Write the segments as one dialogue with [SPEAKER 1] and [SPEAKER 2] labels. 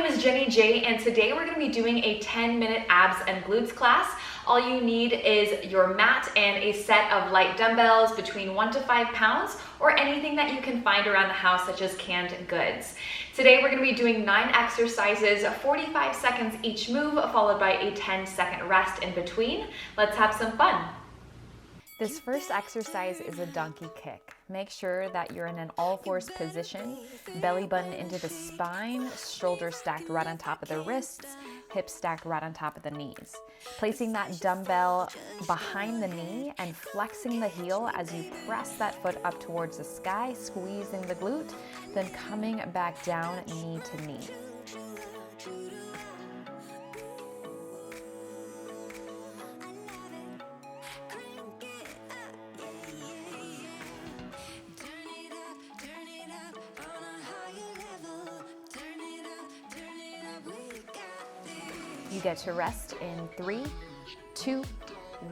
[SPEAKER 1] name is Jenny J, and today we're going to be doing a 10-minute abs and glutes class. All you need is your mat and a set of light dumbbells between 1 to 5 pounds or anything that you can find around the house, such as canned goods. Today we're going to be doing 9 exercises, 45 seconds each move, followed by a 10-second rest in between. Let's have some fun.
[SPEAKER 2] This first exercise is a donkey kick. Make sure that you're in an all-fours position, belly button into the spine, shoulders stacked right on top of the wrists, hips stacked right on top of the knees. Placing that dumbbell behind the knee and flexing the heel as you press that foot up towards the sky, squeezing the glute, then coming back down knee to knee. You get to rest in 3, 2,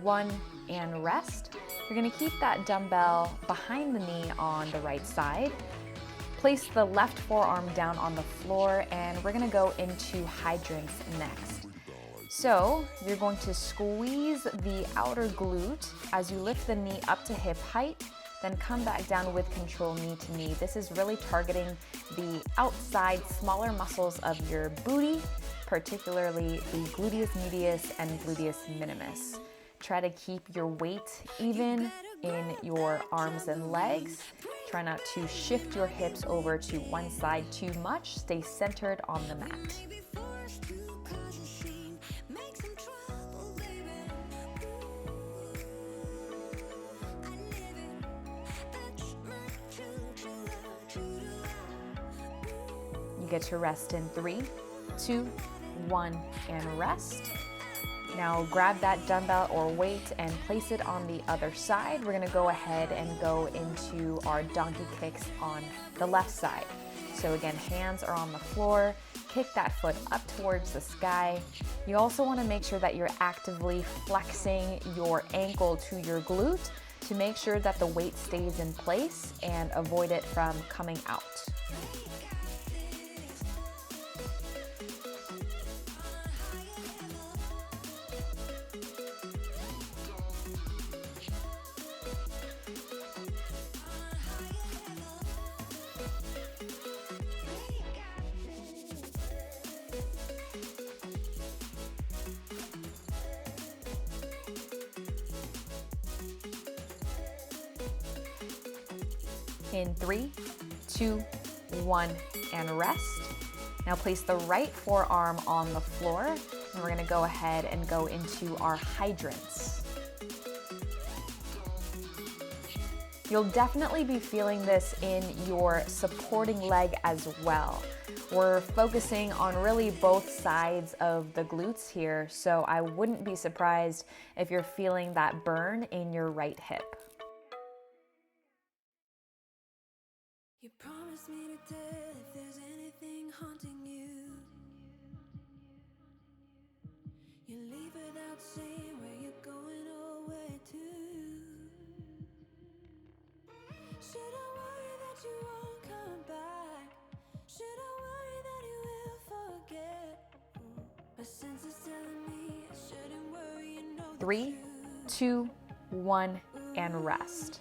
[SPEAKER 2] 1, and rest. You're going to keep that dumbbell behind the knee on the right side. Place the left forearm down on the floor, and we're going to go into hydrants next. So you're going to squeeze the outer glute as you lift the knee up to hip height, then come back down with control knee to knee. This is really targeting the outside smaller muscles of your booty, particularly the gluteus medius and gluteus minimus. Try to keep your weight even in your arms and legs. Try not to shift your hips over to one side too much. Stay centered on the mat. You get to rest in 3, 2, 1, and rest. Now grab that dumbbell or weight and place it on the other side. We're going to go ahead and go into our donkey kicks on the left side. So again, hands are on the floor. Kick that foot up towards the sky. You also want to make sure that you're actively flexing your ankle to your glute to make sure that the weight stays in place and avoid it from coming out. In 3, 2, 1, and rest. Now place the right forearm on the floor, and we're going to go ahead and go into our hydrants. You'll definitely be feeling this in your supporting leg as well. We're focusing on really both sides of the glutes here, so I wouldn't be surprised if you're feeling that burn in your right hip.
[SPEAKER 3] You promised me to death if there's anything haunting you. You leave without saying where you're going or where to. Should I worry that you won't come back? Should I worry that you will forget? My senses telling me I shouldn't worry, you know.
[SPEAKER 2] 3, 2, 1, and rest.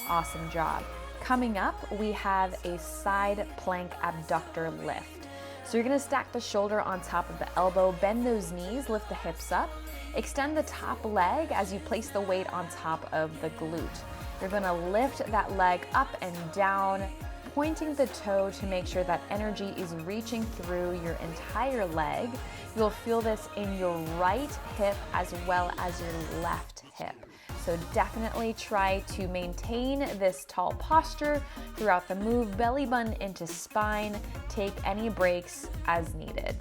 [SPEAKER 2] Awesome job. Coming up, we have a side plank abductor lift. So you're going to stack the shoulder on top of the elbow, bend those knees, lift the hips up, extend the top leg as you place the weight on top of the glute. You're going to lift that leg up and down, pointing the toe to make sure that energy is reaching through your entire leg. You'll feel this in your right hip as well as your left hip. So definitely try to maintain this tall posture throughout the move, belly button into spine. Take any breaks as needed.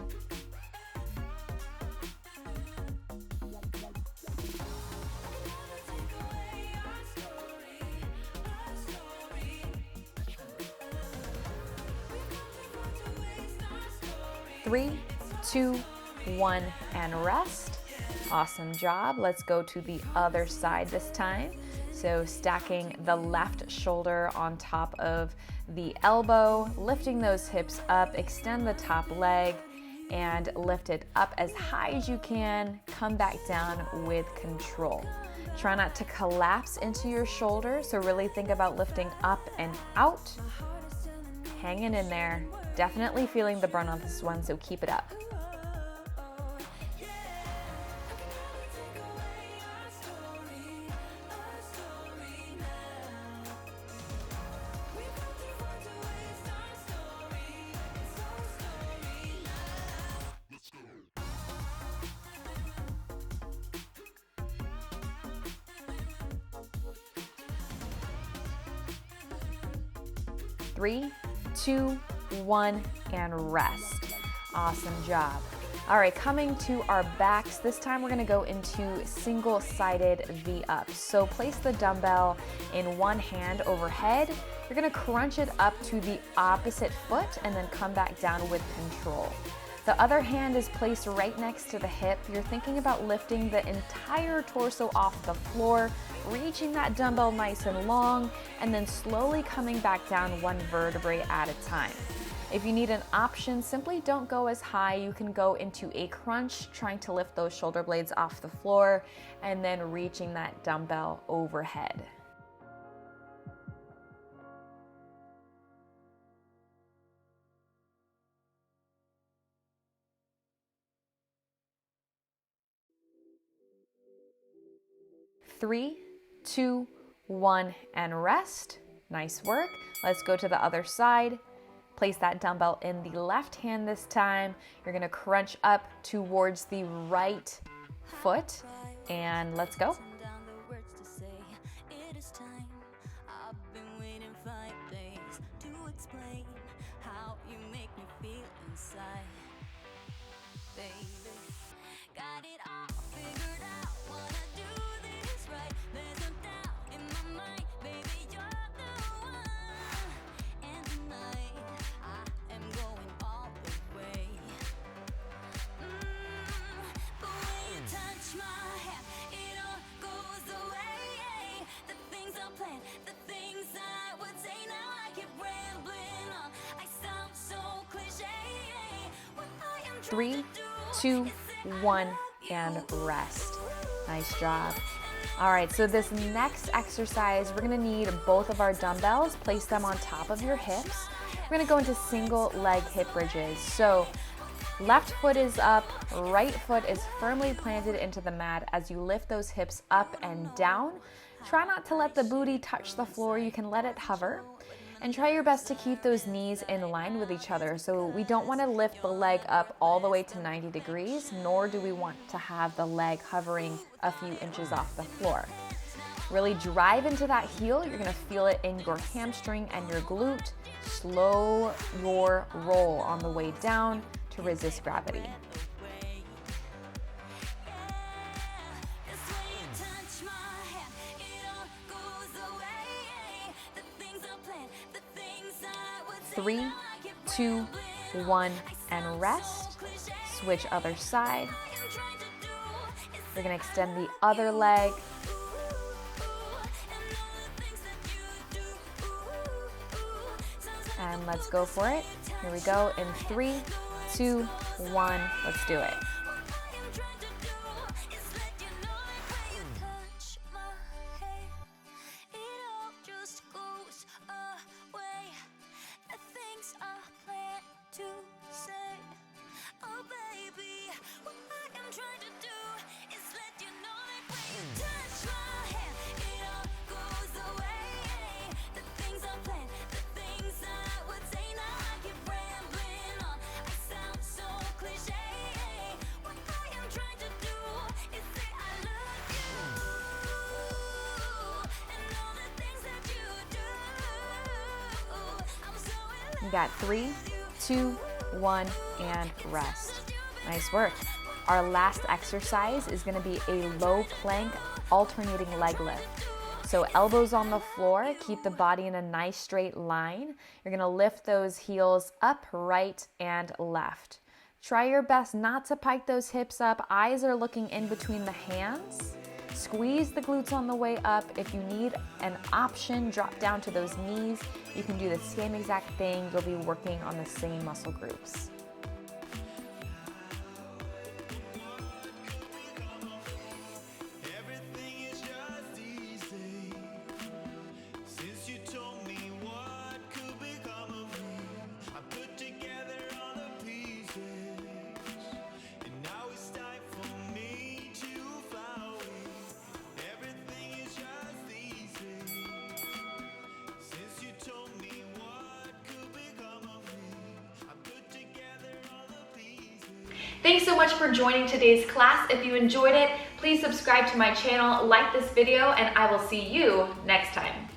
[SPEAKER 2] Three, 2, 1, and rest. Awesome job. Let's go to the other side this time. So stacking the left shoulder on top of the elbow, lifting those hips up, extend the top leg, and lift it up as high as you can. Come back down with control. Try not to collapse into your shoulder, so really think about lifting up and out. Hanging in there. Definitely feeling the burn on this one, so keep it up. Three, two, one, and rest. Awesome job. All right, coming to our backs. This time we're gonna go into single-sided V-ups. So place the dumbbell in one hand overhead. You're gonna crunch it up to the opposite foot and then come back down with control. The other hand is placed right next to the hip. You're thinking about lifting the entire torso off the floor, reaching that dumbbell nice and long, and then slowly coming back down one vertebrae at a time. If you need an option, simply don't go as high. You can go into a crunch, trying to lift those shoulder blades off the floor, and then reaching that dumbbell overhead. Three, two, one, and rest. Nice work. Let's go to the other side. Place that dumbbell in the left hand this time. You're gonna crunch up towards the right foot, and let's go. Three, two, one, and rest. Nice job. All right, so this next exercise, we're gonna need both of our dumbbells, place them on top of your hips. We're gonna go into single leg hip bridges. So left foot is up, right foot is firmly planted into the mat as you lift those hips up and down. Try not to let the booty touch the floor. You can let it hover. And try your best to keep those knees in line with each other. So we don't want to lift the leg up all the way to 90 degrees, nor do we want to have the leg hovering a few inches off the floor. Really drive into that heel. You're going to feel it in your hamstring and your glute. Slow your roll on the way down to resist gravity. Three, two, one, and rest. Switch other side. We're gonna extend the other leg. And let's go for it. Here we go in 3, 2, 1, let's do it. You got 3, 2, 1, and rest. Nice work. Our last exercise is going to be a low plank alternating leg lift. So elbows on the floor, keep the body in a nice straight line. You're going to lift those heels up, right, and left. Try your best not to pike those hips up. Eyes are looking in between the hands. Squeeze the glutes on the way up. If you need an option, drop down to those knees. You can do the same exact thing. You'll be working on the same muscle groups.
[SPEAKER 1] Thanks so much for joining today's class. If you enjoyed it, please subscribe to my channel, like this video, and I will see you next time.